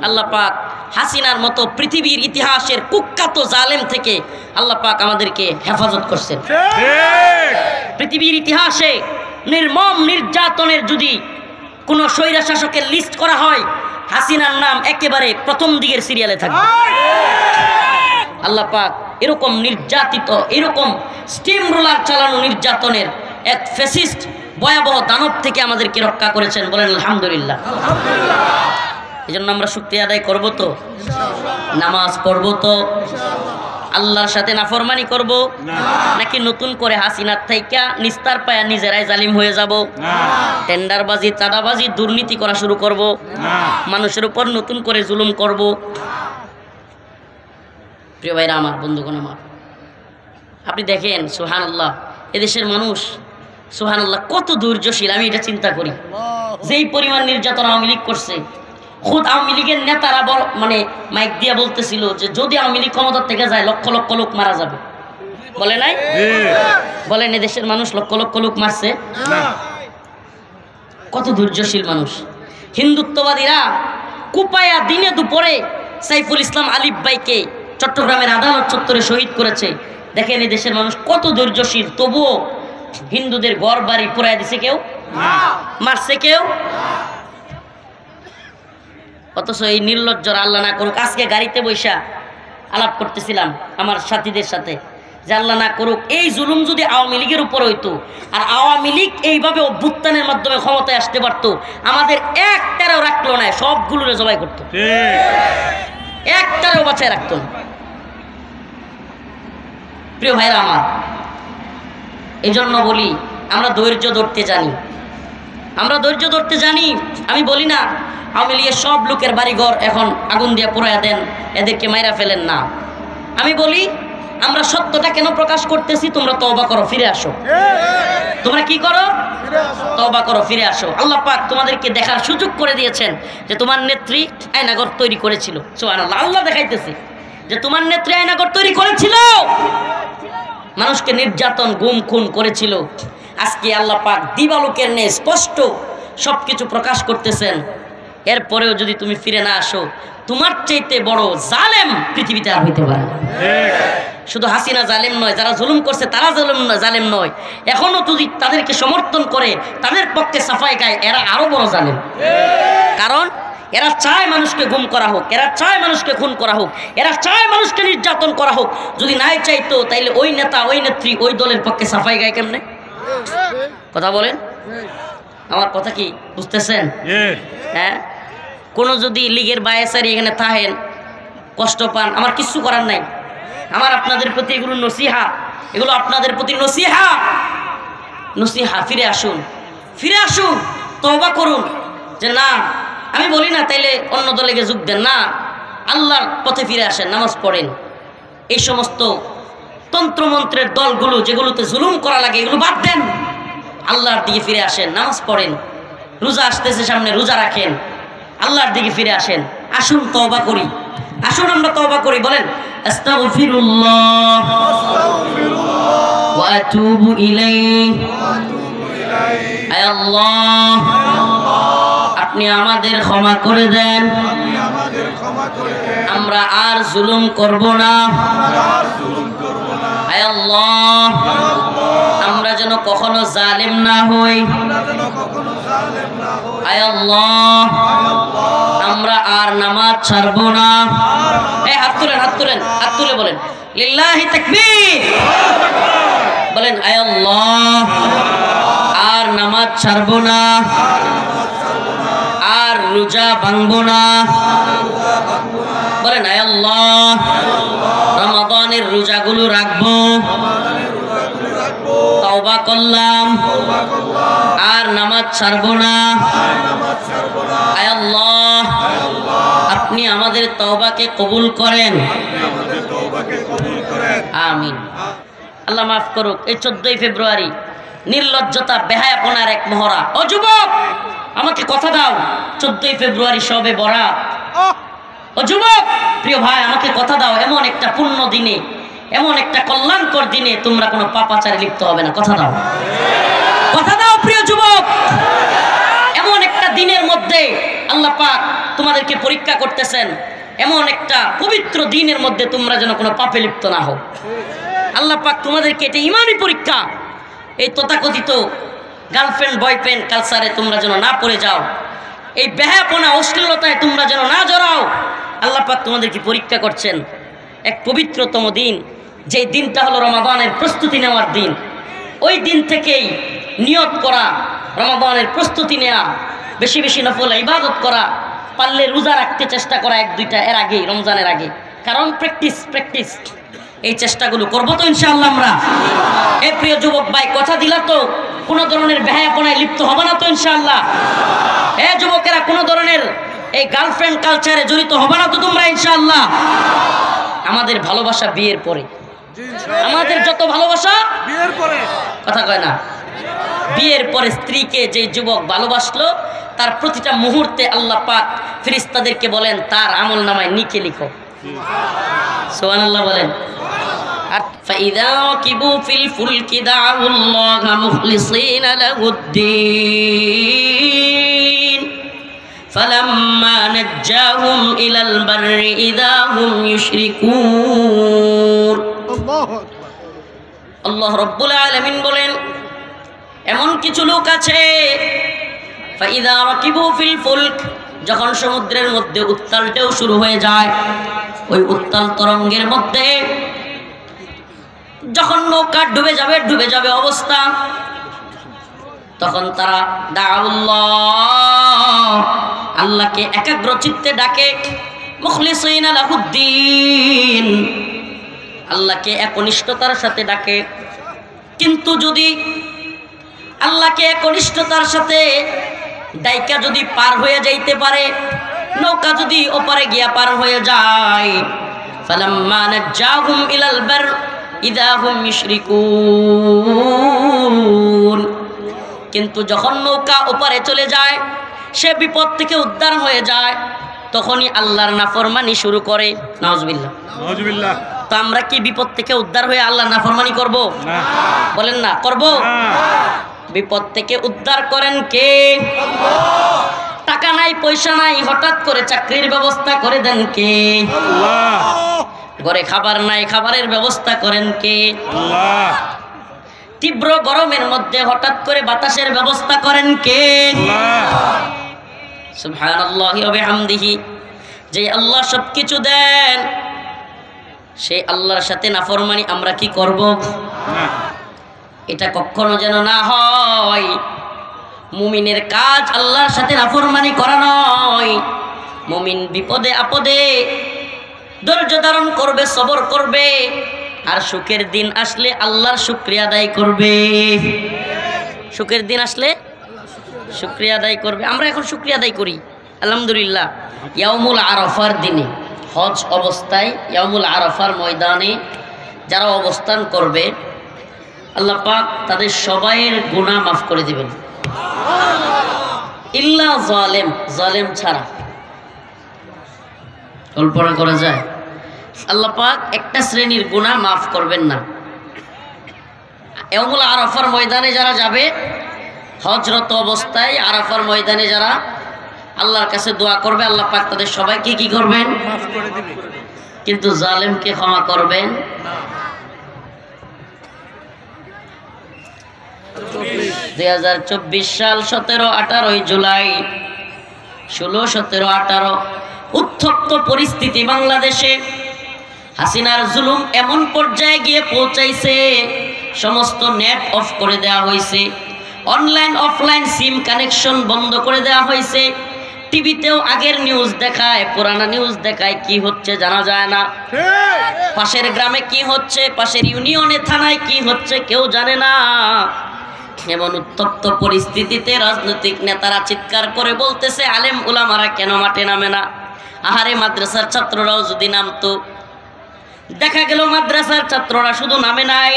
আল্লাহ পাক হাসিনার মতো পৃথিবীর ইতিহাসের কুখ্যাত জালেম থেকে আল্লাহ পাক আমাদেরকে হেফাজত করছেন। পৃথিবীর ইতিহাসে নির্মম নির্যাতনের যদি কোনো স্বৈরা শাসকের লিস্ট করা হয়, হাসিনার নাম একেবারে প্রথম দিকের সিরিয়ালে থাকবে। আল্লাহ পাক এরকম নির্যাতিত, এরকম স্টিম রোলার চালানো নির্যাতনের এক ফ্যাসিস্ট ভয়াবহ দানব থেকে আমাদেরকে রক্ষা করেছেন। বলেন আলহামদুলিল্লাহ। এই জন্য আমরা শুকরিয়া আদায় করবো তো, নামাজ পড়বো তো, আল্লাহর সাথে নাফরমানি করব নাকি নতুন করে হাসিনার থাইকা নিস্তার পায়া নিজেরাই জালিম হয়ে যাব? টেন্ডারবাজি, চাঁদাবাজি, দুর্নীতি করা শুরু করব, মানুষের উপর নতুন করে জুলুম করব। প্রিয় ভাইরা আমার, বন্ধুগণ আমার, আপনি দেখেন সুবহানাল্লাহ, এদেশের মানুষ সুবহানাল্লাহ কত ধৈর্যশীল। আমি এটা চিন্তা করি, যেই পরিমাণ নির্যাতন আওয়ামী লীগ করছে, খুদ আওয়ামী লীগের নেতারা মানে মাইক দিয়ে বলতেছিল যে যদি আওয়ামী লীগ ক্ষমতার থেকে যায় লক্ষ লক্ষ লোক মারা যাবে। বলে নাই? বলেন এদেশের মানুষ লক্ষ লক্ষ লোক মারছে? কত ধৈর্যশীল মানুষ। হিন্দুত্ববাদীরা কুপায়া দিনে দুপুরে সাইফুল ইসলাম আলিফ ভাইকে চট্টগ্রামের আদালত চত্বরে শহীদ করেছে। দেখেন এই দেশের মানুষ কত ধৈর্যশীল, তবুও হিন্দুদের ঘর বাড়ি পুরাই দিছে কেউ? মারছে কেউ? অথচ এই নির্লজ্জরা আল্লাহ না করুক, আজকে গাড়িতে বৈশা আলাপ করতেছিলাম আমার সাথীদের সাথে যে আল্লাহ না করুক এই জুলুম যদি আওয়ামী লীগের উপর হইতো, আর আওয়ামী লীগ এইভাবে অভ্যুত্থানের মাধ্যমে ক্ষমতায় আসতে পারতো, আমাদের একটারও রাখলো না, সবগুলোরে জবাই করতো, একটারও বাঁচায় রাখতো না। প্রিয় ভাইরা আমার, এই জন্য বলি আমরা ধৈর্য ধরতে জানি, আমরা ধৈর্য ধরতে জানি। আমি বলি না আওয়ামী লীগের সব লোকের বাড়িঘর এখন আগুন দিয়ে পোড়ায়া দেন, এদেরকে মাইরা ফেলেন না। আমি বলি আমরা সত্যটা কেন প্রকাশ করতেছি? তোমরা তওবা করো, ফিরে আসো। তোমরা কি করো? তওবা করো, ফিরে আসো। আল্লাহ পাক তোমাদেরকে দেখার সুযোগ করে দিয়েছেন যে তোমার নেত্রী আয়নাঘর তৈরি করেছিল। সুবহানাল্লাহ, আল্লাহ দেখাইতেছে যে তোমার নেত্রী আয়নাঘর তৈরি করেছিল, মানুষকে নির্যাতন গুম খুন করেছিল। আজকে আল্লাহ পাক দিবালোকের ন্যায় স্পষ্ট সবকিছু প্রকাশ করতেছেন। এরপরেও যদি তুমি ফিরে না আসো, তোমার চাইতে বড় জালেম পৃথিবীতে আর হইতে পারে না। শুধু হাসিনা জালেম নয়, যারা জুলুম করছে তারা জালেম নয়, এখনো যদি তাদেরকে সমর্থন করে, তাদের পক্ষে সাফাই গায়, এরা আরো বড় জালেম। কারণ এরা চায় মানুষকে গুম করা হোক, এরা চায় মানুষকে খুন করা হোক, এরা চায় মানুষকে নির্যাতন করা হোক। যদি নাই চাইতো তাইলে ওই নেতা, ওই নেত্রী, ওই দলের পক্ষে সাফাই গায় কেমনে? কথা বলেন, আমার কথা কি বুঝতেছেন? হ্যাঁ, কোনো যদি লীগের বায়াসারি এখানে থাকেন, কষ্ট পান, আমার কিচ্ছু করার নাই। আমার আপনাদের প্রতি এগুলো নসিহা, এগুলো আপনাদের প্রতি নসিহা। নসিহা, ফিরে আসুন, ফিরে আসুন, তওবা করুন। যে না, আমি বলি না তাইলে অন্য দলে গিয়ে যোগ দেন না, আল্লাহর পথে ফিরে আসেন, নামাজ পড়েন। এই সমস্ত তন্ত্রমন্ত্রের দলগুলো যেগুলোতে জুলুম করা লাগে এগুলো বাদ দেন, আল্লাহর দিকে ফিরে আসেন, নামাজ পড়েন। রোজা আসতেছে সামনে, রোজা রাখেন, আল্লাহর দিকে ফিরে আসেন। আসুন তওবা করি, আসুন আমরা তওবা করি। বলেন আস্তাগফিরুল্লাহ ওয়া আতুবু ইলাইহি। আয় আল্লাহ, আপনি আমাদের ক্ষমা করে দেন, আমরা আর জুলুম করব না। আয় আল্লাহ, আমরা যেন কখনো জালেম না হই। আয় আল্লাহ, আমরা আর নামাজ ছাড়ব না। এই হাত তুলেন, হাত তুলেন, হাত তুলে বলেন লিল্লাহি তাকবীর। বলেন আয় আল্লাহ, আর নামাজ ছাড়ব না, আর রোজা ভাঙব না। বলেন আয় আল্লাহ, রমাদানের রোজাগুলো রাখবো, তওবা করলাম, আর নামাজ ছাড়ব না। আয় আল্লাহ, আপনি আমাদের তওবাকে কবুল করেন, আমিন। আল্লাহ মাফ করুক। এই 14ই ফেব্রুয়ারি নির্লজ্জতা, বেহায়াপনার এক মহড়া। ও যুবক, আমাকে কথা দাও, 14ই ফেব্রুয়ারি শবে বরাত। ও যুবক, প্রিয় ভাই, আমাকে কথা দাও, এমন একটা পুণ্য দিনে, এমন একটা কল্যাণকর দিনে তোমরা কোনো পাপাচারে লিপ্ত হবে না। কথা দাও, কথা দাও প্রিয় যুবক। এমন একটা দিনের মধ্যে আল্লাহ পাক তোমাদেরকে পরীক্ষা করতেছেন, এমন একটা পবিত্র দিনের মধ্যে তোমরা যেন কোনো পাপে লিপ্ত না হও। আল্লাহ পাক তোমাদেরকে এটা ইমানি পরীক্ষা, এই তথাকথিত গার্লফ্রেন্ড বয়ফ্রেন্ড কালচারে তোমরা যেন না পড়ে যাও, এই বেহাপনা অশ্লীলতায় তোমরা যেন না জড়াও। আল্লাহ পাক তোমাদেরকে পরীক্ষা করছেন এক পবিত্রতম দিন, যেই দিনটা হলো রমাদানের প্রস্তুতি নেওয়ার দিন। ওই দিন থেকেই নিয়ত করা, রমাদানের প্রস্তুতি নেওয়া, বেশি বেশি নফল ইবাদত করা, পারলে রোজা রাখতে চেষ্টা করা এক দুইটা এর আগেই, রমজানের আগে। কারণ প্র্যাকটিস এই চেষ্টাগুলো করবো তো ইনশাআল্লাহ আমরা। এ প্রিয় যুবক ভাই, কথা দিলা তো কোনো ধরনের বেহায়াপনায় লিপ্ত হবে না তো ইনশাআল্লাহ? এ যুবকেরা, কোনো ধরনের এই গার্লফ্রেন্ড কালচারে জড়িত হবে না তো তোমরা ইনশাআল্লাহ? আমাদের ভালোবাসা বিয়ের পরে, আমাদের যত ভালোবাসা বিয়ের পরে, কথা কয় না, বিয়ের পরে স্ত্রীকে যে যুবক ভালোবাসলো তার প্রতিটা মুহূর্তে আল্লাহ পাক ফেরেশতাদেরকে বলেন তার আমল নামায় নিকে লিখো। সুবহানাল্লাহ বলেন। আর ফাইদা রাকিবু ফিল ফুলকি দাউল্লাহ মুখলিসিনা লাহুদ্দিন ফালাম্মা নাজ্জাহুম ইলাল বাররি ইযা হুম ইউশরিকুন। আল্লাহু আকবার। আল্লাহ রাব্বুল আলামিন বলেন, এমন কিছু লোক আছে ফাইদা রাকিবু ফিল ফুলক, যখন সমুদ্রের মধ্যে উত্তাল ঢেউ শুরু হয়ে যায়, ওই উত্তাল তরঙ্গের মধ্যে যখন নৌকা ডুবে যাবে অবস্থা, তখন তারা দাউল্লাহ, আল্লাহকে একাগ্র চিত্তে ডাকে, মুখলিসিনা লাহুদ্দিন, আল্লাহকে একনিষ্ঠতার সাথে ডাকে। কিন্তু যদি আল্লাহকে একনিষ্ঠতার সাথে ডাইকা যদি পার হয়ে যাইতে পারে, নৌকা যদি ওপারে গিয়া পার হয়ে যায়, ফালাম্মা নাজ্জাহুম ইলাল বার ইযা হুম ইউশরিকুন, কিন্তু যখন নৌকা ওপারে চলে যায়, সে বিপদ থেকে উদ্ধার হয়ে যায়, তখনই আল্লাহর নাফরমানি শুরু করে। নাউজুবিল্লাহ। তো আমরা কি বিপদ থেকে উদ্ধার হয়ে আল্লাহর নাফরমানি করব? না। বলেন না, করব? বিপদ থেকে উদ্ধার করেন কে? আল্লাহ। টাকা নাই, পয়সা নাই, হঠাৎ করে চাকরির ব্যবস্থা করে দেন কে? আল্লাহ। ঘরে খাবার নাই, খাবারের ব্যবস্থা করেন কে? আল্লাহ। তীব্র গরমের মধ্যে হঠাৎ করে বাতাসের ব্যবস্থা করেন কে? আল্লাহ। সুবহানাল্লাহি ওয়া বিহামদিহি। যে আল্লাহ সবকিছু দেন, সেই আল্লাহর সাথে নাফরমানি আমরা কি করব? না। এটা কখনো যেন না হয়। মুমিনের কাজ আল্লাহর সাথে নাফরমানি করা নয়। মুমিন বিপদে আপদে ধৈর্য ধারণ করবে, সবর করবে, আর সুখের দিন আসলে আল্লাহর শুকরিয়া আদায় করবে। সুখের দিন আসলে শুকরিয়া আদায় করবে। আমরা এখন শুকরিয়া আদায় করি আলহামদুলিল্লাহ। ইয়াউমুল আরাফার দিনে, হজ অবস্থায় ইয়াউমুল আরাফার ময়দানে যারা অবস্থান করবে, আল্লাহ পাক তাদের সবাইয়ের গুনাহ মাফ করে দিবেন, ইল্লা জালেম, জালেম ছাড়া। কল্পনা করা যায়? আল্লাহ পাক একটা শ্রেণীর গুনাহ মাফ করবেন না। ইয়াউমুল আরাফার ময়দানে যারা যাবে, হজরত অবস্থায় আরাফার ময়দানে যারা আল্লাহর কাছে দোয়া করবে, আল্লাহ পাক তাদের সবাইকে কি করবেন? মাফ করে দিবেন। কিন্তু জালেমকে ক্ষমা করবেন না। 2024 সাল 17-18 জুলাই, 16-17-18 উত্তপ্ত পরিস্থিতি বাংলাদেশে। হাসিনার জুলুম এমন পর্যায়ে গিয়ে পৌঁছাইছে, সমস্ত নেট অফ করে দেওয়া হয়েছে, অনলাইন অফলাইন সিম কানেকশন বন্ধ করে দেওয়া হয়েছে। টিভিতেও আগের নিউজ দেখায়, পুরানা নিউজ দেখায়, কি হচ্ছে জানা যায় না। পাশের গ্রামে কি হচ্ছে, পাশের ইউনিয়নে থানায় কি হচ্ছে কেউ জানে না। এমন উত্তপ্ত পরিস্থিতিতে রাজনৈতিক নেতারা চিৎকার করে বলতেছে, আলেম উলামারা কেন মাঠে নামে না? আহারে, মাদ্রাসার ছাত্ররাও যদি নামতো। দেখা গেল মাদ্রাসার ছাত্ররা শুধু নামে নাই,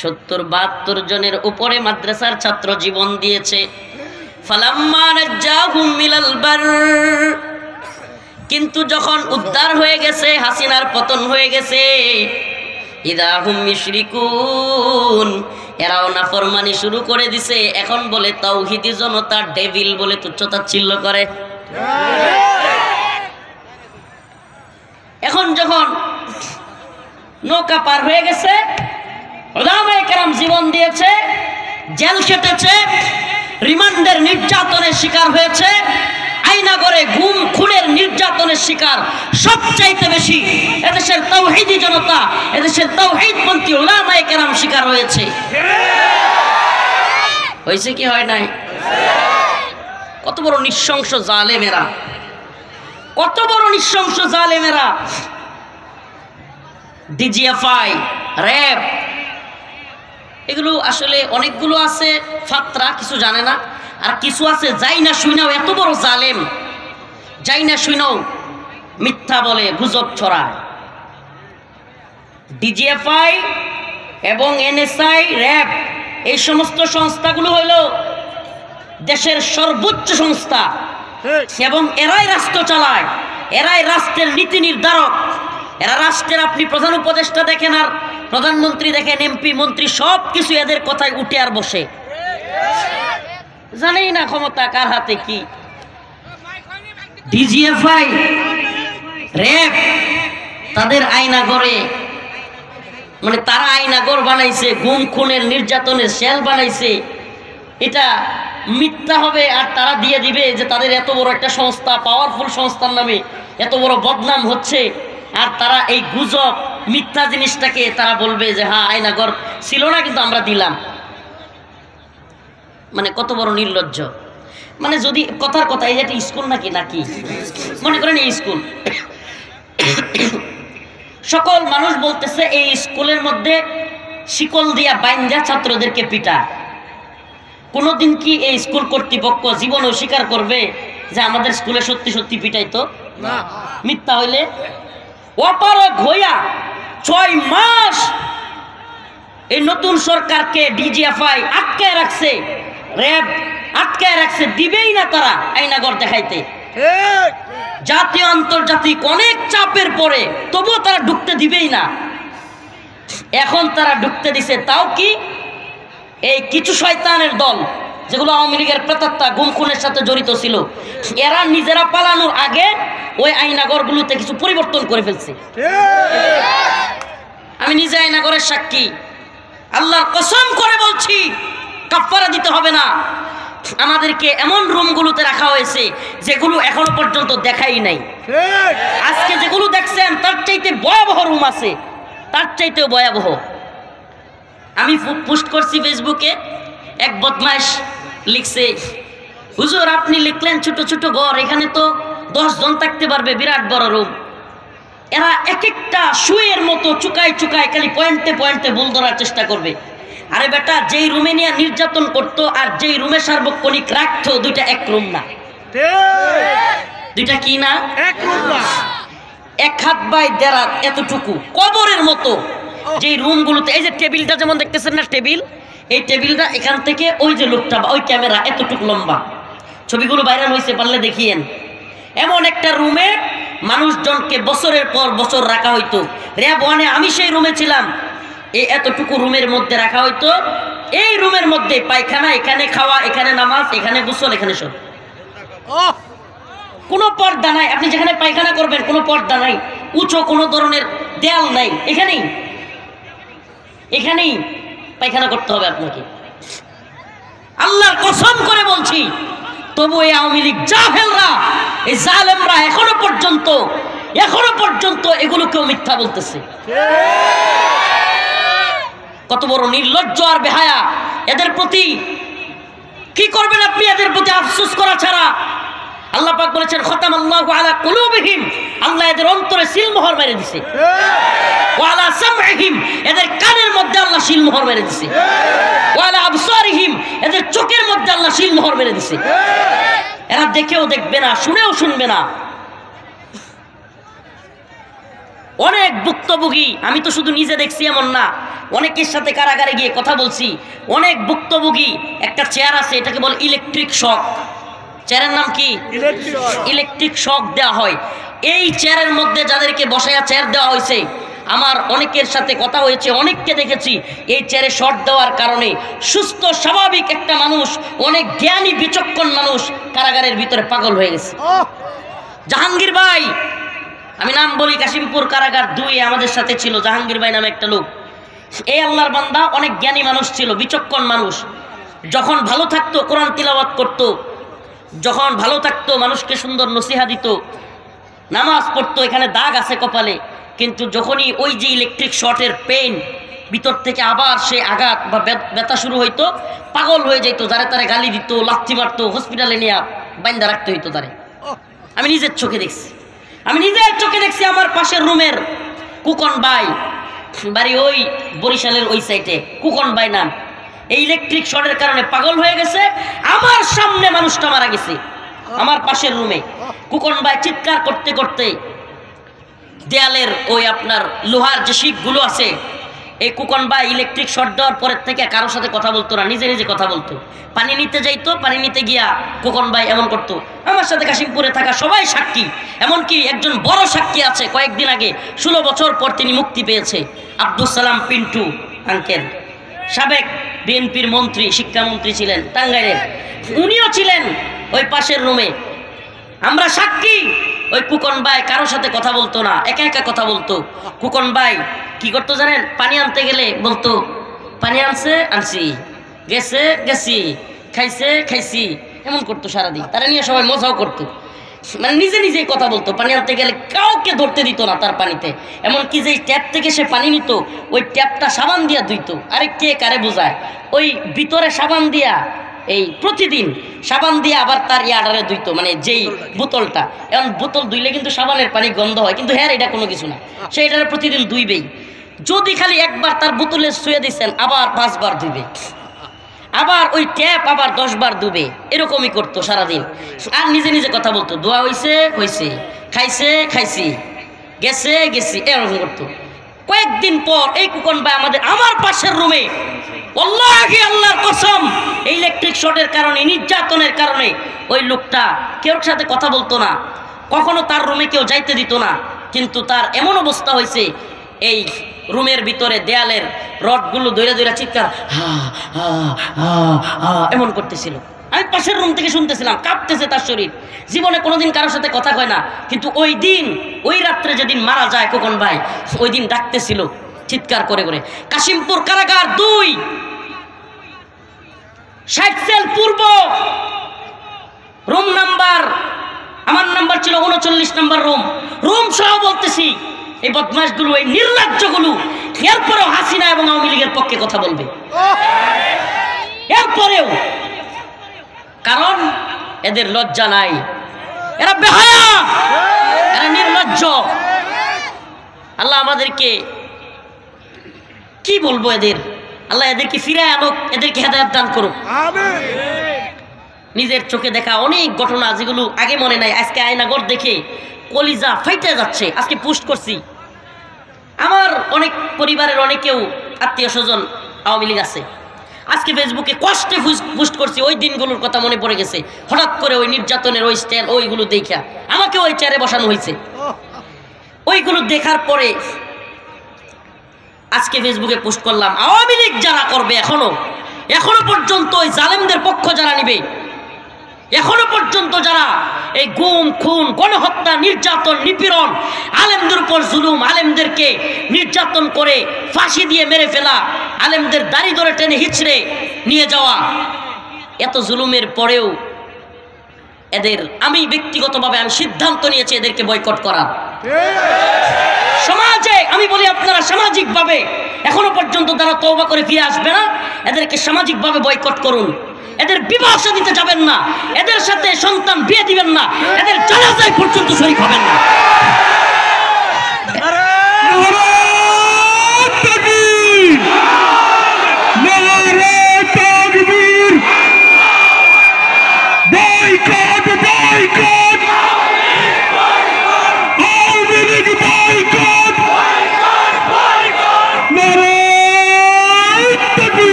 70-72 জনের উপরে মাদ্রাসার ছাত্র জীবন দিয়েছে। ফালাম্মা নাজ্জাহুম মিনাল বার, কিন্তু যখন উদ্ধার হয়ে গেছে, হাসিনার পতন হয়ে গেছে, ইযা হুম ইউশরিকুন, এরাও নাফরমানি শুরু করে দিছে। এখন বলে তাওহীদি জনতা ডেভিল বলে তুচ্ছতাচ্ছিল্য করে। এখন যখন নৌকা পার হয়ে গেছে, উলামায়ে কেরাম জীবন দিয়েছে, জেল খেটেছে, রিমান্ডের নির্যাতনের শিকার হয়েছে, আয়নাগরে গুম খুনের নির্যাতনের শিকার সবচাইতে বেশি এদেশের তাওহীদি জনতা, এদেশের তাওহীদপন্থী উলামায়ে কেরাম শিকার হয়েছে। হয়েছে কি হয় নাই? কত বড় নৃশংস জালেমেরা, কত বড় নৃশংস জালেমেরা। ডিজিএফআই, র্যাব, এগুলো আসলে অনেকগুলো আছে ফাত্রা, কিছু জানে না, আর কিছু আছে যাই না শুইনাও এত বড় জালেম, যাই না শুইনাও মিথ্যা বলে, গুজব ছড়ায়। ডিজিএফআই এবং এনএসআই, র্যাব, এই সমস্ত সংস্থাগুলো হইল দেশের সর্বোচ্চ সংস্থা এবং এরাই রাষ্ট্র চালায়, এরাই রাষ্ট্রের নীতি নির্ধারক। এরা রাষ্ট্রের, আপনি প্রধান উপদেষ্টা দেখেন আর প্রধানমন্ত্রী দেখেন, এমপি মন্ত্রী সব কিছু এদের কথায় উঠে আর বসে, জানেই না ক্ষমতা কার হাতে কি। ডিজিএফআই, র্যাব তাদের আয়নাগরে, মানে তারা আয়নাগর বানাইছে, গুম খুনের নির্যাতনের সেল বানাইছে। এটা মিথ্যা হবে আর তারা দিয়ে দিবে যে তাদের এত বড় একটা সংস্থা, পাওয়ারফুল সংস্থার নামে এত বড় বদনাম হচ্ছে, আর তারা এই গুজব মিথ্যা জিনিসটাকে তারা বলবে যে হ্যাঁ আয়নাগর ছিল না কিন্তু আমরা দিলাম। মানে কত বড় নির্লজ্জ। মানে যদি কথার কথা, এই যে একটা স্কুল নাকি নাকি মনে করেন এই স্কুল, সকল মানুষ বলতেছে এই স্কুলের মধ্যে শিকল দিয়া বাইন্ধা ছাত্রদেরকে পিটা। কোনোদিন কি এই স্কুল কর্তৃপক্ষ জীবনেও স্বীকার করবে যে আমাদের স্কুলে সত্যি সত্যি পিটাইতো? মিথ্যা হইলে অপারগ হইয়া 6 মাস এই নতুন সরকারকে ডিজিএফআই আটকায় রাখছে, র্যাব আটকায় রাখছে, দিবেই না তারা আয়নাগর দেখাইতে। জাতীয় আন্তর্জাতিক অনেক চাপের পরে তবুও তারা ঢুকতে দিবেই না। এখন তারা ঢুকতে দিছে, তাও কি এই কিছু শয়তানের দল যেগুলো আওয়ামী লীগের প্রেতাত্মা গুম খুনের সাথে জড়িত ছিল, এরা নিজেরা পালানোর আগে ওই আয়নাগরগুলোতে কিছু পরিবর্তন করে ফেলছে। আমি নিজে আয়নাগরের সাক্ষী, আল্লাহর কসম করে বলছি, কাফারা দিতে হবে না। আমাদেরকে এমন রুমগুলোতে রাখা হয়েছে যেগুলো এখনো পর্যন্ত দেখাই নাই। আজকে যেগুলো দেখছেন তার চাইতে ভয়াবহ রুম আছে, তার চাইতেও ভয়াবহ। আমি পোস্ট করছি ফেসবুকে, এক বদমাইশ লিখছে, হুজুর আপনি লিখলেন ছোট ছোট ঘর, এখানে তো 10 জন থাকতে পারবে, বিরাট বড় রুম। এরা এক একটা শুয়ের মতো চুকায় চুকায় খালি পয়েন্টে পয়েন্টে ভুল ধরার চেষ্টা করবে। আরে বেটা, যেই রুমে নিয়ে নির্যাতন করতো আর যেই রুমে সার্বক্ষণিক রাখতো, দুইটা এক রুম না। দুইটা কি না? এক রুম না। 1 হাত বাই 1.5 হাত এতটুকু কবরের মতো যেই রুমগুলোতে, এই যে টেবিলটা যেমন দেখতেছেন না, টেবিল, এই টেবিলটা এখান থেকে ওই যে লোকটা, ওই ক্যামেরা এতটুকু লম্বা, ছবিগুলো ভাইরাল হয়েছে, পারলে দেখিয়েন। এমন একটা রুমে মানুষজনকে বছরের পর বছর রাখা হইতো। র্যাব 1-এ আমি সেই রুমে ছিলাম, এই এতটুকু রুমের মধ্যে রাখা হইতো। এই রুমের মধ্যে পায়খানা, এখানে খাওয়া, এখানে নামাজ, এখানে গোসল, এখানে সব, কোনো পর্দা নাই। আপনি যেখানে পায়খানা করবেন কোনো পর্দা নাই, উঁচু কোনো ধরনের দেয়াল নাই, এখানেই এখানেই পায়খানা করতে হবে আপনাকে। আল্লাহর কসম করে বলছি, তবু এই আওয়ামী লীগ জাহেলরা, এই জালেমরা এখনো পর্যন্ত এগুলোকেও মিথ্যা বলতেছে। কত বড় নির্লজ্জ আর বেহায়া এদের প্রতি। কি করবেন আপনি এদের প্রতি আফসোস করা ছাড়া? আল্লাহ পাক বলেছেন, খতামাল্লাহু আলা কুলুবিহিম, আল্লাহ এদের অন্তরে সিলমোহর মেরে দিয়েছে। ওয়া আলা সামঈহিম, এদের কানের মধ্যে আল্লাহ সিলমোহর মেরে দিয়েছে। ওয়া আলা আবসারিহিম, এদের চোখের মধ্যে আল্লাহ সিলমোহর মেরে দিয়েছে। এরা দেখেও দেখবে না, শুনেও শুনবে না। অনেক ভুক্তভোগী, আমি তো শুধু নিজে দেখছি এমন না, অনেকের সাথে কারাগারে গিয়ে কথা বলছি। অনেক ভুক্তভোগী, একটা চেয়ার আছে, এটাকে বলে ইলেকট্রিক শক। চেয়ারের নাম কি? ইলেকট্রিক শক দেওয়া হয়। এই চেয়ারের মধ্যে যাদেরকে বসায়া চেয়ার দেওয়া হয়েছে, আমার অনেকের সাথে কথা হয়েছে, অনেককে দেখেছি এই চেয়ারে শর্ট দেওয়ার কারণে সুস্থ স্বাভাবিক একটা মানুষ, অনেক জ্ঞানী বিচক্ষণ মানুষ কারাগারের ভিতরে পাগল হয়ে গেছে। জাহাঙ্গীর ভাই, আমি নাম বলি, কাশিমপুর কারাগার 2 আমাদের সাথে ছিল জাহাঙ্গীর ভাই নামে একটা লোক। এই আল্লাহর বান্দা অনেক জ্ঞানী মানুষ ছিল, বিচক্ষণ মানুষ। যখন ভালো থাকতো কোরআন তিলাওয়াত করতো, যখন ভালো থাকতো মানুষকে সুন্দর নসিহা দিত, নামাজ পড়তো, এখানে দাগ আছে কপালে, কিন্তু যখনই ওই যে ইলেকট্রিক শর্টের পেইন ভিতর থেকে আবার সে আঘাত বা ব্যথা শুরু হইতো, পাগল হয়ে যেত, যারে তারে গালি দিত, লাথি মারতো, হসপিটালে নিয়ে বাইন্দা রাখতে হইতো তারে। আমি নিজের চোখে দেখছি, আমার পাশের রুমের কুকন ভাই, বাড়ি ওই বরিশালের ওই সাইডে, কুকন ভাই নাম, এই ইলেকট্রিক শর্টের কারণে পাগল হয়ে গেছে। আমার সামনে মানুষটা মারা গেছে, আমার পাশের রুমে। কুকন ভাই চিৎকার করতে করতে দেয়ালের ওই আপনার লোহার যে শিকগুলো আছে, এই কুকন ভাই ইলেকট্রিক শর্ট দেওয়ার পরের থেকে কারোর সাথে কথা বলতো না, নিজে নিজে কথা বলতো। পানি নিতে যাইতো, পানি নিতে গিয়া কুকন ভাই এমন করতো। আমার সাথে কাশিমপুরে থাকা সবাই সাক্ষী, এমনকি একজন বড় সাক্ষী আছে, কয়েকদিন আগে 16 বছর পর তিনি মুক্তি পেয়েছে, আব্দুল সালাম পিন্টু আঙ্কেল, সাবেক বিএনপির মন্ত্রী, শিক্ষামন্ত্রী ছিলেন টাঙ্গাইলের, উনিও ছিলেন ওই পাশের রুমে। আমরা সাক্ষী, ওই কুকন ভাই কারোর সাথে কথা বলতো না, একা একা কথা বলতো। কুকন ভাই কি করতো জানেন? পানি আনতে গেলে বলতো, পানি আনছে আনছি, গেছে গেছি, খাইছে খাইছি, এমন করতো সারাদিন। তারা নিয়ে সবাই মজাও করতো, মানে নিজে নিজেই কথা বলতো। পানি আনতে গেলে কাউকে ধরতে দিত না তার পানিতে, এমনকি যে ট্যাপ থেকে সে পানি নিত, ওই ট্যাপটা সাবান দিয়া ধুইতো। আরে কে কারে বোঝায়, ওই ভিতরে সাবান দিয়া, এই প্রতিদিন সাবান দিয়ে আবার তার ইয়াডারে ধুইতো, মানে যেই বোতলটা, এখন বোতল ধুইলে কিন্তু সাবানের পানি গন্ধ হয়, কিন্তু হ্যাঁ এটা কোনো কিছু না, সে এটারে প্রতিদিন ধুইবেই। যদি খালি একবার তার বোতলে শুয়ে দিচ্ছেন, আবার 5 বার ধুইবে, আবার ওই ট্যাপ আবার 10 বার ধুবে, এরকমই করতো সারাদিন। আর নিজে নিজে কথা বলতো, দোয়া হইছে হইছে, খাইছে খাইছি, গেছে গেছি, এরকম করতো। কয়েকদিন পর এই কুকন ভাই আমার পাশের রুমে, আল্লাহর কসম, এই ইলেকট্রিক শর্টের কারণে, নির্যাতনের কারণে ওই লোকটা কেউ সাথে কথা বলতো না, কখনো তার রুমে কেউ যাইতে দিত না। কিন্তু তার এমন অবস্থা হয়েছে, এই রুমের ভিতরে দেয়ালের রডগুলো ধরে ধরে চিৎকার হা হা হা হা এমন করতেছিল। আমি পাশের রুম থেকে শুনতেছিলাম, কাঁপতেছে তার শরীর। জীবনে কোনোদিন কারোর সাথে কথা কয় না, কিন্তু ওই দিন, ওই রাত্রে যেদিন মারা যায় খোকন ভাই, ওই দিন ডাকতেছিল চিৎকার করে করে। কাশিমপুর কারাগার 2, 60 সেল পূর্ব, রুম নাম্বার, আমার নাম্বার ছিল 39 নাম্বার রুম। রুম সহ বলতেছি, এই বদমাশগুলো, এই নির্লজ্জগুলো এরপরেও হাসিনা এবং আওয়ামী লীগের পক্ষে কথা বলবে, এরপরেও, কারণ এদের লজ্জা নাই, এরা বেহায়া, এরা নির্লজ্জ। আল্লাহ আমাদেরকে কি বলবো, আল্লাহ এদেরকে ফিরায় আনুক, এদেরকে হেদায়েত দান করুক। নিজের চোখে দেখা অনেক ঘটনা যেগুলো আগে মনে নাই, আজকে আয়নাগর দেখে কলিজা ফাইটে যাচ্ছে। আজকে পোস্ট করছি, আমার অনেক পরিবারের অনেকেও আত্মীয় স্বজন আওয়ামী লীগ আছে, আজকে ফেসবুকে কষ্টে পোস্ট করছি, ওই দিনগুলোর কথা মনে পড়ে গেছে। হঠাৎ করে ওই নির্যাতনের ওই স্ট্যান্ড, ওইগুলো দেখা আমাকে ওই চেয়ারে বসানো হয়েছে। ওইগুলো দেখার পরে আজকে ফেসবুকে পোস্ট করলাম, আওয়ামী লীগ যারা করবে, এখনো পর্যন্ত ওই জালেমদের পক্ষ যারা নিবে, এখনো পর্যন্ত যারা এই গুম খুন, গণহত্যা, নির্যাতন, নিপীড়ন, আলেমদের উপর জুলুম, আলেমদেরকে নির্যাতন করে ফাঁসি দিয়ে মেরে ফেলা, আলেমদের দাড়ি ধরে টেনে হিচড়ে নিয়ে যাওয়া, এত জুলুমের পরেও আমি ব্যক্তিগতভাবে সিদ্ধান্ত নিয়েছি এদেরকে বয়কট করা। সমাজে আমি বলি, আপনারা সামাজিকভাবে এখনো পর্যন্ত যারা তওবা করে ফিরে আসবে না, এদেরকে সামাজিকভাবে বয়কট করুন। এদের বিবাহ দিতে যাবেন না, এদের সাথে সন্তান বিয়ে দিবেন না, এদের জানাজায় পর্যন্ত শরীক হবেন না।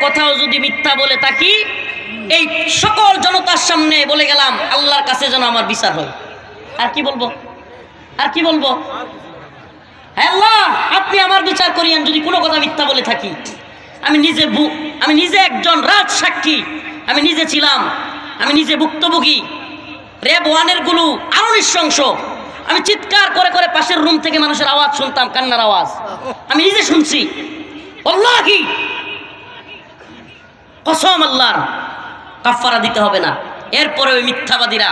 কথাও যদি মিথ্যা বলে থাকি, এই সকল জনতার সামনে বলে গেলাম, আল্লাহর কাছে যেন আমার বিচার হয়। আর কি বলবো, আর কি বলবো? আল্লাহ আপনি আমার বিচার করিয়েন যদি কোনো কথা মিথ্যা বলে থাকি। আমি নিজে একজন রাজ সাক্ষী, আমি নিজে ছিলাম, আমি নিজে ভুক্তভোগী। র্যাব 1-এর গুলো আরো নৃশংস। আমি চিৎকার করে করে পাশের রুম থেকে মানুষের আওয়াজ শুনতাম, কান্নার আওয়াজ, আমি নিজে শুনছি। আল্লাহি কসম, আল্লাহর কাফারা দিতে হবে না। এরপরে ওই মিথ্যাবাদীরা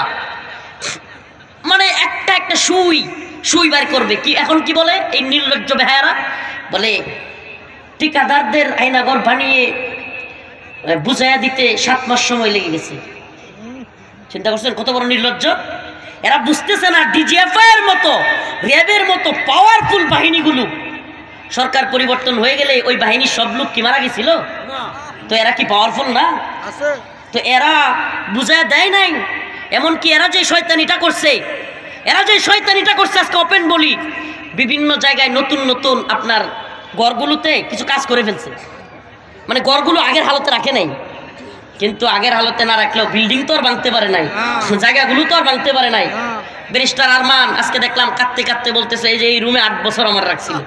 মানে একটা একটা সুই বার করবে। কি এখন কি বলে এই নির্লজ্জ বেহায়ারা? বলে ঠিকাদারদের আয়নাঘর বানিয়ে বুঝাইয়া দিতে 7 মাস সময় লেগে গেছে। চিন্তা করছেন কত বড় নির্লজ্জ? এরা বুঝতেছে না ডিজিএফআই এর মতো, র্যাবের মতো পাওয়ারফুল বাহিনীগুলো সরকার পরিবর্তন হয়ে গেলে ওই বাহিনীর সব লোক কি মারা গেছিল? তো এরা কি পাওয়ারফুল না? তো এরা বুঝায় দেয় নাই। এমনকি এরা যে শয়তানিটা করছে আজকে ওপেন বলি, বিভিন্ন জায়গায় নতুন নতুন আপনার ঘরগুলোতে কিছু কাজ করে ফেলছে। মানে ঘরগুলো আগের হালতে রাখে নাই, কিন্তু আগের হালতে না রাখলেও বিল্ডিং তো আর ভাঙতে পারে নাই, জায়গাগুলো তো আর ভাঙতে পারে নাই। ব্যারিস্টার আরমান আজকে দেখলাম কাঁদতে কাঁদতে বলতেছে এই যে এই রুমে 8 বছর আমার রাখছিল।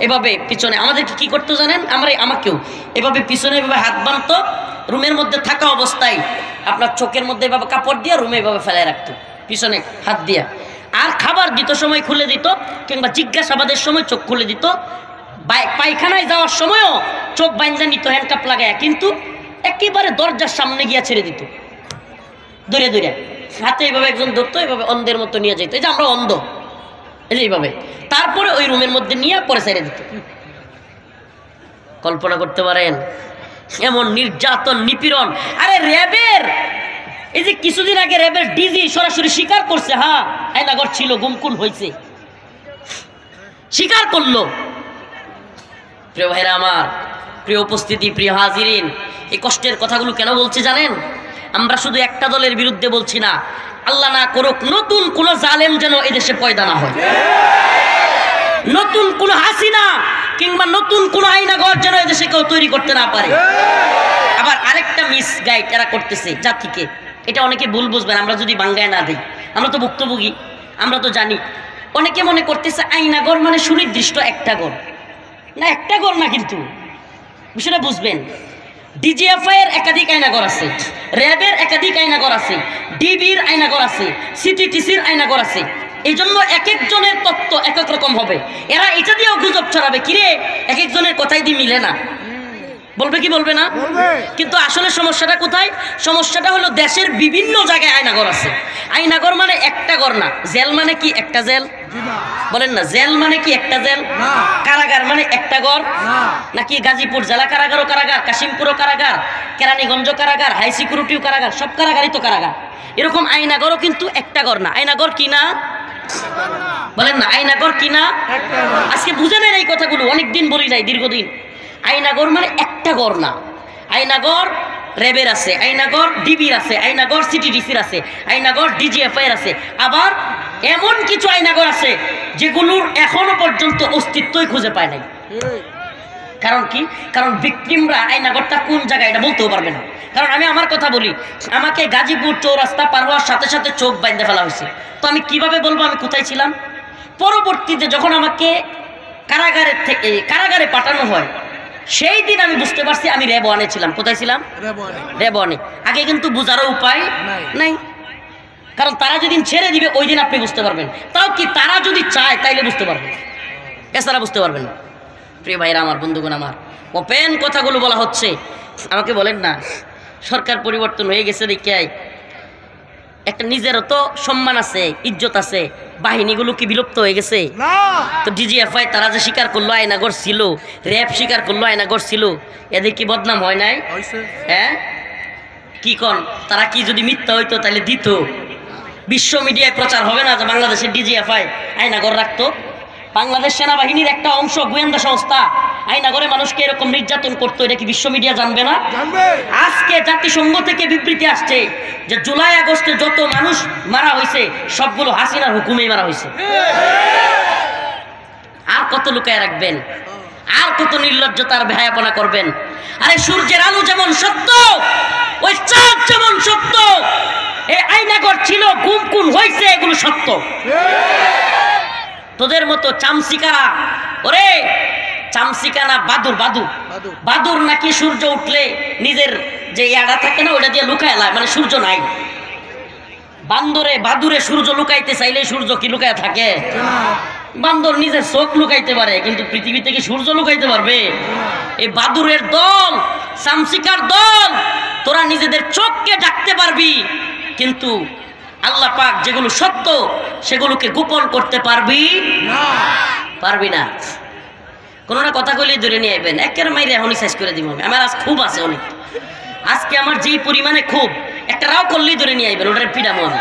এভাবে পিছনে আমাদেরকে কি করতো জানেন? আমাকেও এভাবে পিছনে এভাবে হাত বাঁধতো, রুমের মধ্যে থাকা অবস্থায় আপনার চোখের মধ্যে এভাবে কাপড় দিয়ে রুমে এভাবে ফেলায় রাখতো, পিছনে হাত দিয়া। আর খাবার দিত সময় খুলে দিত, কিংবা জিজ্ঞাসাবাদের সময় চোখ খুলে দিত। পায়খানায় যাওয়ার সময়ও চোখ বাইন্ধা নিত হ্যান্ডকাপ লাগায়, কিন্তু একেবারে দরজার সামনে গিয়া ছেড়ে দিত, দূরে দূরে হাতে এইভাবে একজন ধরতো, এইভাবে অন্ধের মতো নিয়ে যেত। এই যে আমরা অন্ধ, এই যে এইভাবে, তারপরে ওই রুমের মধ্যে নিয়ে পরে ছেড়ে দিত। কল্পনা করতে পারেন এমন নির্যাতন নিপীড়ন? আরে র্যাবের এই যে কিছুদিন আগে র্যাবের ডিজি সরাসরি স্বীকার করছে, হ্যাঁ আয়নাঘর ছিল, গুমকুন হয়েছে, স্বীকার করলো। প্রিয় ভাইরা আমার, প্রিয় উপস্থিতি, প্রিয় হাজিরিন, এই কষ্টের কথাগুলো কেন বলছি জানেন? আমরা শুধু একটা দলের বিরুদ্ধে বলছি না, আল্লাহ না করুক নতুন কোন জালেম যেন এদেশে পয়দা না হয়, নতুন কোন হাসিনা কিংবা নতুন কোন আয়নাঘর যেন এদেশে কেউ তৈরি করতে না পারে। আবার আরেকটা মিস গাইড এরা করতেছে জাতিকে, এটা অনেকে ভুল বুঝবেন আমরা যদি বাঙ্গায় না দিই। আমরা তো ভুক্তভোগী, আমরা তো জানি। অনেকে মনে করতেছে আয়নাঘর মানে সুনির্দিষ্ট একটা ঘর, না একটা ঘর না, কিন্তু বিষয়টা বুঝবেন। ডিজিএফআই এর একাধিক আয়নাঘর আছে, র্যাবের একাধিক আয়নাঘর আছে, ডিবির আয়নাঘর আছে, সিটিটিসির আয়নাঘর আছে। এই জন্য এক একজনের তত্ত্ব এক এক রকম হবে। এরা এটা দিয়েও গুজব ছড়াবে, কিরে এক একজনের কথাই দিয়ে মিলে না, বলবে কি বলবে না? কিন্তু আসলে সমস্যাটা কোথায়? সমস্যাটা হলো দেশের বিভিন্ন জায়গায় আয়নাঘর আছে। আয়নাঘর মানে একটা ঘর না। জেল মানে কি একটা জেল? বলেন না, জেল মানে কি একটা জেল? কারাগার মানে একটা ঘর নাকি? গাজীপুর জেলা কারাগারও কারাগার, কাশিমপুরও কারাগার, কেরানীগঞ্জ কারাগার, হাই সিকিউরিটিও কারাগার, সব কারাগারই তো কারাগার। এরকম আয়নাঘরও কিন্তু একটা ঘর না। আয়নাঘর কি না? বলেন না, আয়নাঘর কি না? আজকে বুঝে নেন এই কথাগুলো, অনেকদিন বলি নাই, দীর্ঘদিন। আয়নাঘর মানে একটা ঘর না। আয়নাঘর র্যাবের আছে, আয়নাঘর ডিবির আছে, আয়নাঘর সিটিডিসির আছে, আয়নাঘর ডিজিএফআই এর আছে। আবার এমন কিছু আয়নাঘর আছে যেগুলোর এখনো পর্যন্ত অস্তিত্বই খুঁজে পায় নাই। কারণ কি? কারণ ভিকটিমরা আয়নাঘরটা কোন জায়গায় এটা বলতেও পারবে না। কারণ আমি আমার কথা বলি, আমাকে গাজীপুর চৌরাস্তা পার হওয়ার সাথে সাথে চোখ বাইন্ধে ফেলা হয়েছে, তো আমি কিভাবে বলবো আমি কোথায় ছিলাম? পরবর্তীতে যখন আমাকে কারাগারে পাঠানো হয়, সেই দিন আমি বুঝতে পারছি আমি র্যাব 1-এ ছিলাম। কোথায় ছিলাম? র্যাব 1-এ। আগে কিন্তু বুঝারও উপায় নাই, কারণ তারা যেদিন ছেড়ে দিবে ওই দিন আপনি বুঝতে পারবেন। তাও কি তারা যদি চায় তাইলে বুঝতে পারবেন, এছাড়া বুঝতে পারবেন না। প্রিয় ভাইরা আমার, বন্ধুগণ আমার, ওপেন কথাগুলো বলা হচ্ছে। আমাকে বলেন না, সরকার পরিবর্তন হয়ে গেছে দেখে একটা নিজেরও তো সম্মান আছে, ইজ্জত আছে, বাহিনীগুলো কি বিলুপ্ত হয়ে গেছে? তো ডিজিএফআই তারা যে স্বীকার করলো আয়নাঘর ছিল, র্যাব স্বীকার করলো আয়নাঘর ছিল, এদের কি বদনাম হয় নাই? হ্যাঁ কি কন? তারা কি যদি মিথ্যা হইতো তাহলে দিত? বিশ্ব মিডিয়ায় প্রচার হবে না যে বাংলাদেশের ডিজিএফআই আয়নাঘর রাখতো? বাংলাদেশ সেনাবাহিনীর একটা অংশ গোয়েন্দা সংস্থা আয়নাঘরে মানুষকে এরকম নির্যাতন করতো, এটা কি বিশ্ব মিডিয়া জানবে না? আজকে জাতিসংঘ থেকে বিবৃতি আসছে যে জুলাই আগস্টে যত মানুষ মারা হয়েছে সবগুলো হাসিনার হুকুমেই মারা হয়েছে। আর কত লুকায় রাখবেন? আর কত নির্লজ্জতার বেহায়াপনা করবেন? আরে সূর্যের আলো যেমন সত্য, ওই চাঁদ যেমন সত্য, এই আয়নাঘর ছিল, গুম খুন হয়েছে, এগুলো সত্য। তোদের মতো চামচিকারা, ওরে চামচিকা না বাদুর, বাদুর নাকি সূর্য উঠলে নিজের যে ইয়াটা থাকে না ওটা দিয়ে লুকায় লায়, মানে সূর্য নাই। বাদুরে সূর্য লুকাইতে চাইলে সূর্য কি লুকায় থাকে? বান্দর নিজের চোখ লুকাইতে পারে, কিন্তু পৃথিবী থেকে সূর্য লুকাইতে পারবে? এই বাদুরের দল, চামচিকার দল, তোরা নিজেদের চোখকে ডাকতে পারবি, কিন্তু আল্লাহ পাক যেগুলো সত্য সেগুলোকে গোপন করতে পারবি না। কোনো না কথা কইলে ধরে নিয়ে আইবেন, একের মাইরে এখনই শেষ করে দিব। আমার আজ খুব আছে অনেক, আজকে আমার যেই পরিমাণে খুব, একটা রাও করলেই ধরে নিয়ে আইবেন, ওটার পিডামো আমি।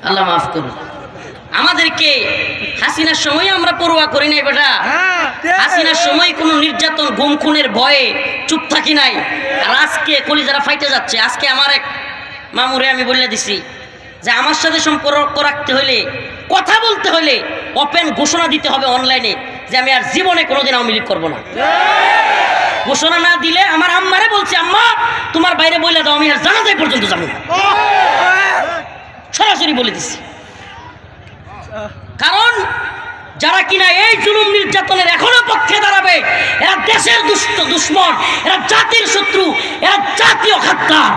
আল্লাহ মাফ করুন আমাদেরকে। হাসিনার সময় আমরা পরোয়া করি নাই বেটা, হাসিনার সময় কোনো নির্যাতন গুম খুনের ভয়ে চুপ থাকি নাই। আর আজকে কলিজারা ফাইটে যাচ্ছে। আজকে আমার এক মামুরে আমি বলে দিছি যে আমার সাথে সম্পর্ক রাখতে হলে, কথা বলতে হলে ওপেন ঘোষণা দিতে হবে অনলাইনে যে আমি আর জীবনে কোনোদিন আওয়ামী লীগ করবো না। ঘোষণা না দিলে আমার আম্মারে বলছি, আম্মা তোমার বাইরে বলে দাও আমি আর জানাজাই পর্যন্ত যাবো না, সরাসরি বলে দিছি। কারণ যারা কিনা এই জুলুম নির্যাতনের এখনো পক্ষে দাঁড়াবে, এরা দেশের দুশ্মন, এরা জাতির শত্রু, এরা জাতীয় খাদ্দার।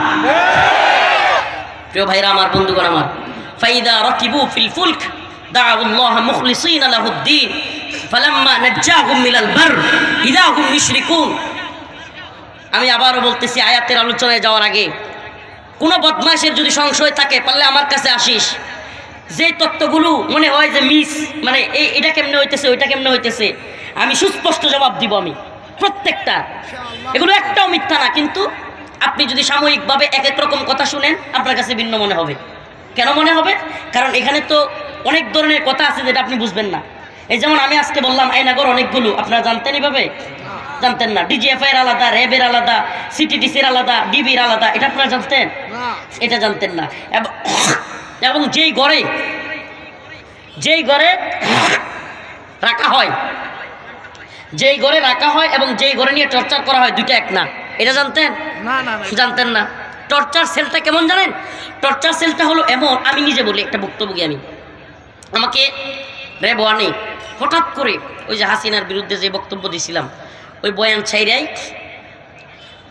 প্রিয় ভাইরা আমার, বন্ধুগণ আমার, ফাইদা রাকিবু ফিল ফুলক দাউল্লাহ মুখলিসিনা লাহুদ্দিন ফালাম্মা নাজ্জাহুম মিনাল বার ইযা হুম মুশরিকুন। আমি আবারও বলতেছি, আয়াতের আলোচনায় যাওয়ার আগে, কোনো বদমাশের যদি সংশয় থাকে পারলে আমার কাছে আসিস। যে তত্ত্বগুলো মনে হয় যে মিস, মানে এটা কেমনে হইতেছে ওইটা কেমনে হইতেছে, আমি সুস্পষ্ট জবাব দিব। আমি প্রত্যেকটা, এগুলো একটাও মিথ্যা না, কিন্তু আপনি যদি সাময়িকভাবে এক এক রকম কথা শুনেন আপনার কাছে ভিন্ন মনে হবে। কেন মনে হবে? কারণ এখানে তো অনেক ধরনের কথা আছে যেটা আপনি বুঝবেন না। এই যেমন আমি আজকে বললাম আয়নাগর অনেকগুলো, আপনারা জানতেন এইভাবে? জানতেন না। ডিজিএফআই এর আলাদা, র্যাবের আলাদা, সিটিটিসির আলাদা, ডিবির আলাদা, এটা আপনারা জানতেন? এটা জানতেন না। এবং যেই ঘরে রাখা হয়, এবং যেই ঘরে নিয়ে টর্চার করা হয়, দুইটা এক না, এটা জানতেন? জানতেন না। টর্চার সেলটা কেমন জানেন? টর্চার সেলটা হলো এমন, আমি নিজে বলি, একটা বক্তব্য আমি, আমাকে র্যাব ওয়ানে হঠাৎ করে ওই যে হাসিনার বিরুদ্ধে যে বক্তব্য দিয়েছিলাম, ওই বয়ান ছাইরাই,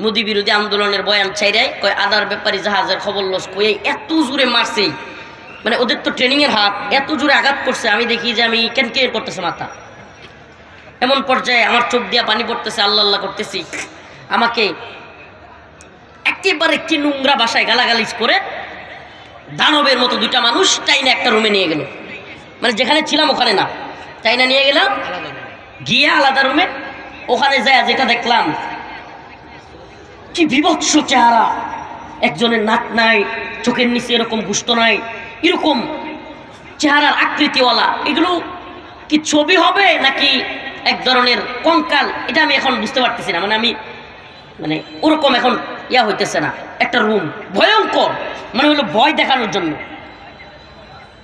মোদি বিরোধী আন্দোলনের বয়ান ছাইরাই, কয় আদার ব্যাপারী জাহাজের খবর লস কই এত জোরে মারছে, মানে ওদের তো ট্রেনিংয়ের হাত, এত জোরে আঘাত করছে, আমি দেখি যে আমি কেন করতেছে মাথা, এমন পর্যায়ে আমার চোখ দিয়া পানি পড়তেছে, আল্লাহ আল্লাহ করতেছি। আমাকে একেবারে কি নোংরা ভাষায় গালাগালিজ করে দানবের মতো দুইটা মানুষ টাইনা একটা রুমে নিয়ে গেল, মানে যেখানে ছিলাম ওখানে না, টাইনা নিয়ে গেলাম, গিয়ে আলাদা রুমে, ওখানে যায় যেটা দেখলাম, কি বিভৎস চেহারা, একজনের নাক নাই, চোখের নিচে এরকম গুস্ত নাই, এরকম চেহারার আকৃতিওয়ালা, এগুলো কি ছবি হবে নাকি এক ধরনের কঙ্কাল, এটা আমি এখন বুঝতে পারতেছি না। মানে ওরকম এখন ইয়া হইতেছে না। একটা রুম ভয়ঙ্কর, মানে হলো ভয় দেখানোর জন্য।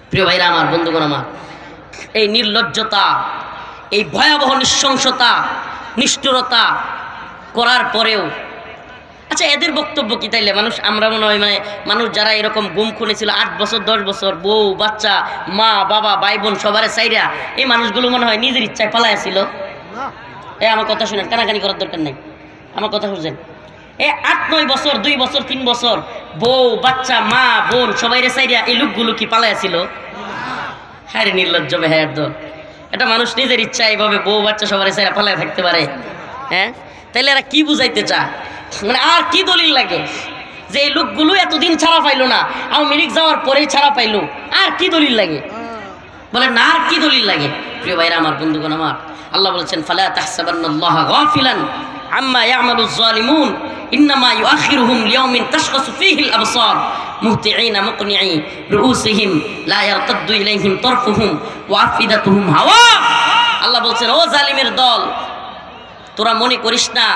প্রিয় ভাইরা আমার, বন্ধুগণ আমার, এই নির্লজ্জতা, এই ভয়াবহ নৃশংসতা, নিষ্ঠুরতা করার পরেও, আচ্ছা এদের বক্তব্য কি তাইলে মানুষ, আমরা মনে হয় মানে মানুষ যারা এরকম গুম খুনেছিল 8 বছর 10 বছর, বউ বাচ্চা, মা বাবা ভাই বোন সবারে চাইরা, এই মানুষগুলো মনে হয় নিজের ইচ্ছায় পালাইয়া ছিল? আমার কথা শুনেন, কানাকানি করার দরকার নাই, আমার কথা শুনছেন। 8-9 বছর, 2 বছর 3 বছর বউ বাচ্চা মা বোন সবাইরে চাইরা এই লোকগুলো কি পালাইয়া ছিল? হ্যাঁ রে নির্লজ্জ বেহায়ার দল। এটা মানুষ নিজের ইচ্ছা এইভাবে বউ বাচ্চা সবারে চাইরা পালাইয়া থাকতে পারে? হ্যাঁ, তাইলে এরা কি বুঝাইতে চায়? মানে আর কি দলিল লাগে যে এই লোকগুলো এতদিন ছাড়া পাইলো না, আওয়ামী লীগ যাওয়ার পরেই ছাড়া পাইলো? আর কি দলিল লাগে বলেন না? আর কি দলিল লাগে? প্রিয় ভাইরা আমার, বন্ধুগণ আমার, আল্লাহ বলেছেন ফালা তাহসাবান্নাল্লাহা গাফিলান আম্মা ইয়ামালুজ জালিমুন ইন্নামা ইউআখিরুহুম লিয়াউমিন তাশখাসু ফীহিল আবসার মুহতিঈনা মুকনিঈ রুউসিহিম লা ইয়ারতাদ্দু ইলাইহিম তারফুহুম ওয়া আফিদাতুহুম হাওয়া। আল্লাহ বলছেন, ও জালিমের দল, তোরা মনে করিস না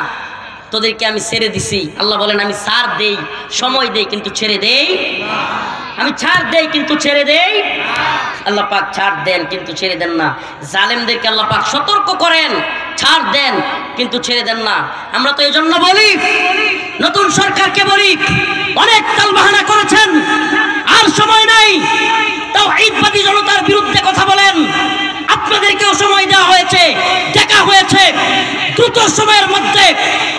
তোদেরকে আমি ছেড়ে দিছি। আল্লাহ বলেন, আমি ছাড় দেই, সময় দেই, কিন্তু ছেড়ে দেই। আমি ছাড় দেই কিন্তু ছেড়ে দেই। আল্লাহ পাক ছাড় দেন কিন্তু ছেড়ে দেন না। জালেমদেরকে আল্লাহ পাক সতর্ক করেন, ছাড় দেন কিন্তু ছেড়ে দেন না। আমরা তো এই জন্য বলি, নতুন সরকারকে বলি, অনেক তালবাহানা করেছেন, আর সময় নাই, তাওহীদ দ্রুত সময়ের মধ্যে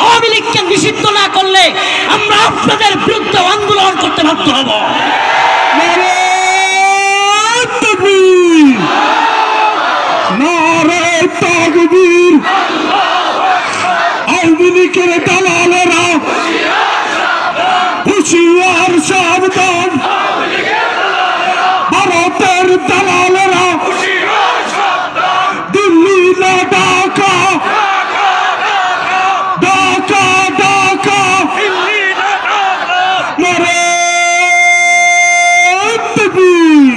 আওয়ামী লীগকে নিষিদ্ধ না করলে আমরা আপনাদের বিরুদ্ধে আন্দোলন করতে বাধ্য হব। আওয়ামী লীগের দালালেরা হুঁশিয়ার সাবধান, ভারতের দালালেরা দিল্লি না ঢাকা, ঢাকা ঢাকা নারে তাকবীর।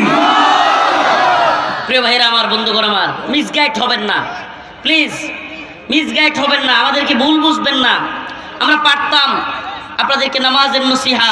প্রিয় ভাইরা আমার, বন্ধুগণ আমার, মিসগাইড হবেন না প্লিজ, মিসগাইড হবেন না, আমাদেরকে ভুল বুঝবেন না। আমরা পারতাম আপনাদেরকে নামাজের নসিহা